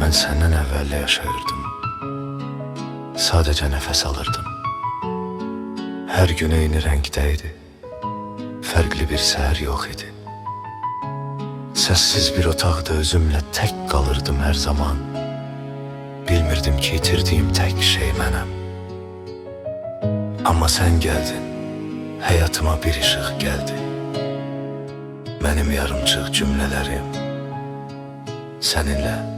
Ben senden evvel yaşayırdım. Sadece nefes alırdım. Her gün eyni renkdeydi. Farklı bir seher yok idi. Sessiz bir otaqda özümle tek kalırdım her zaman. Bilmirdim ki itirdiğim tek şey mənəm. Ama sen geldin, hayatıma bir ışık geldi. Benim yarımçıq cümlelerim seninle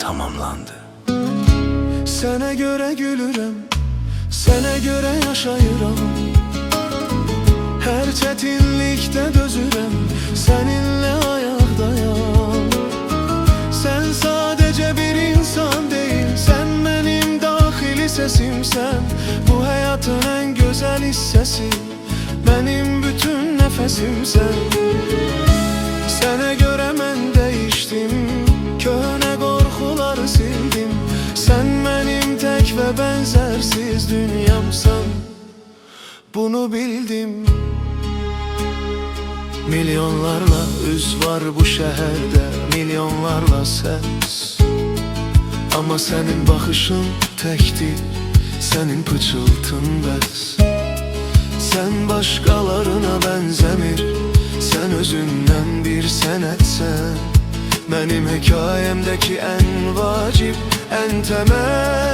tamamlandı. Sənə görə gülürəm, sənə görə yaşayıram. Hər çətinlikdə dözürəm, səninlə ayaqdayam. Sən sadəcə bir insan deyil, sən mənim daxili səsimsən. Bu həyatın ən gözəl hissəsi, mənim bütün nəfəsimsən. Sənə görə mən dəyişdim, köhnə qorxuları sildim. Sen benim tek ve benzersiz dünyamsan, bunu bildim. Milyonlarla üz var bu şehirde, milyonlarla ses. Ama senin bakışın tektir, senin pıçıltın bəs. Sen başkalarına benzemir, sen özünden bir senetsen. Benim hikayemdeki en vacip, en temel